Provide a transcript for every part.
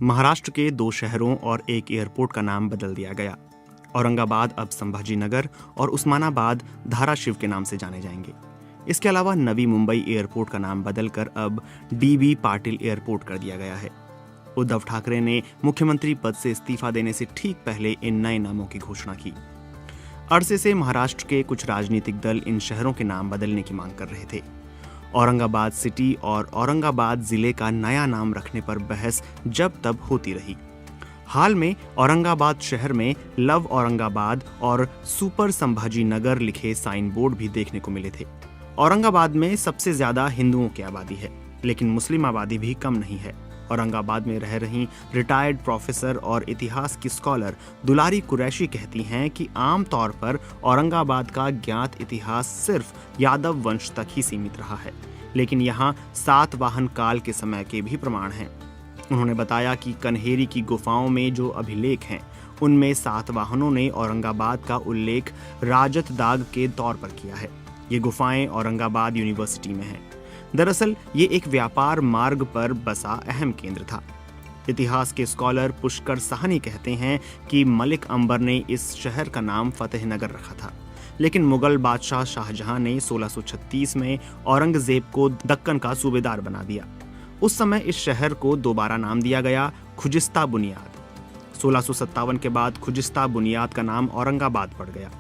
महाराष्ट्र के 2 शहरों और एक एयरपोर्ट का नाम बदल दिया गया। औरंगाबाद अब संभाजी नगर और उस्मानाबाद धाराशिव के नाम से जाने जाएंगे। इसके अलावा नवी मुंबई एयरपोर्ट का नाम बदलकर अब DB पाटिल एयरपोर्ट कर दिया गया है। उद्धव ठाकरे ने मुख्यमंत्री पद से इस्तीफा देने से ठीक पहले इन नए नामों की घोषणा की। अरसे से महाराष्ट्र के कुछ राजनीतिक दल इन शहरों के नाम बदलने की मांग कर रहे थे। औरंगाबाद सिटी और औरंगाबाद जिले का नया नाम रखने पर बहस जब तब होती रही। हाल में औरंगाबाद शहर में लव औरंगाबाद और सुपर संभाजी नगर लिखे साइन बोर्ड भी देखने को मिले थे। औरंगाबाद में सबसे ज्यादा हिंदुओं की आबादी है, लेकिन मुस्लिम आबादी भी कम नहीं है। औरंगाबाद में रह रही रिटायर्ड प्रोफेसर और इतिहास की स्कॉलर दुलारी कुरैशी कहती हैं कि आम तौर पर औरंगाबाद का ज्ञात इतिहास सिर्फ यादव वंश तक ही सीमित रहा है, लेकिन यहाँ सातवाहन काल के समय के भी प्रमाण हैं। उन्होंने बताया कि कन्हेरी की गुफाओं में जो अभिलेख हैं, उनमें सातवाहनों ने औरंगाबाद का उल्लेख राजत दाग के तौर पर किया है। ये गुफाएं औरंगाबाद यूनिवर्सिटी में हैं। दरअसल ये एक व्यापार मार्ग पर बसा अहम केंद्र था। इतिहास के स्कॉलर पुष्कर साहनी कहते हैं कि मलिक अंबर ने इस शहर का नाम फतेहनगर रखा था, लेकिन मुगल बादशाह शाहजहां ने 1636 में औरंगजेब को दक्कन का सूबेदार बना दिया। उस समय इस शहर को दोबारा नाम दिया गया खुजिस्ता बुनियाद। 1657 के बाद खुजिस्ता बुनियाद का नाम औरंगाबाद पड़ गया।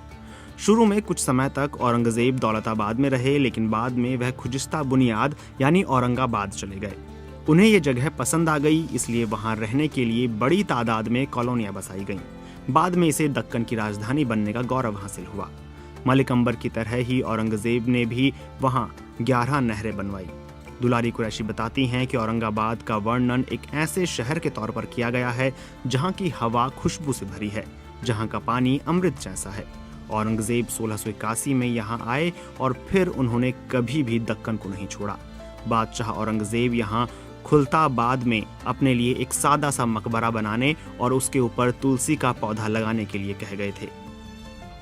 शुरू में कुछ समय तक औरंगजेब दौलताबाद में रहे, लेकिन बाद में वह खुजिस्ता बुनियाद यानी औरंगाबाद चले गए। उन्हें ये जगह पसंद आ गई, इसलिए वहां रहने के लिए बड़ी तादाद में कॉलोनियां बसाई गईं। बाद में इसे दक्कन की राजधानी बनने का गौरव हासिल हुआ। मलिक अंबर की तरह ही औरंगजेब ने भी वहां 11 नहरें बनवाई। दुलारी कुरैशी बताती हैं कि औरंगाबाद का वर्णन एक ऐसे शहर के तौर पर किया गया है जहां की हवा खुशबू से भरी है, जहां का पानी अमृत जैसा है। औरंगजेब 1681 में यहाँ आए और फिर उन्होंने कभी भी दक्कन को नहीं छोड़ा। बादशाह औरंगजेब यहाँ खुलताबाद में अपने लिए एक सादा सा मकबरा बनाने और उसके ऊपर तुलसी का पौधा लगाने के लिए कह गए थे।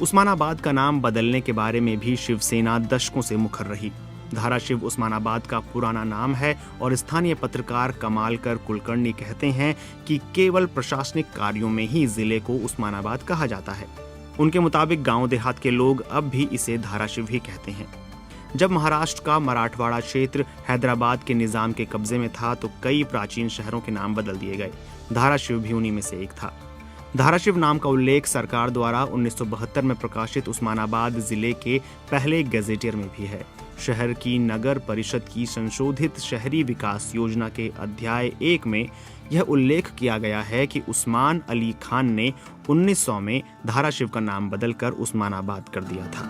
उस्मानाबाद का नाम बदलने के बारे में भी शिवसेना दशकों से मुखर रही। धाराशिव उस्मानाबाद का पुराना नाम है और स्थानीय पत्रकार कमालकर कुलकर्णी कहते हैं कि केवल प्रशासनिक कार्यों में ही जिले को उस्मानाबाद कहा जाता है। उनके मुताबिक गांव देहात के लोग अब भी इसे धाराशिव ही कहते हैं। जब महाराष्ट्र का मराठवाड़ा क्षेत्र हैदराबाद के निजाम के कब्जे में था तो कई प्राचीन शहरों के नाम बदल दिए गए। धाराशिव भी उन्हीं में से एक था। धाराशिव नाम का उल्लेख सरकार द्वारा 1972 में प्रकाशित उस्मानाबाद जिले के पहले गजेटियर में भी है। शहर की नगर परिषद की संशोधित शहरी विकास योजना के अध्याय 1 में यह उल्लेख किया गया है कि उस्मान अली खान ने 1900 में धाराशिव का नाम बदलकर उस्मानाबाद कर दिया था।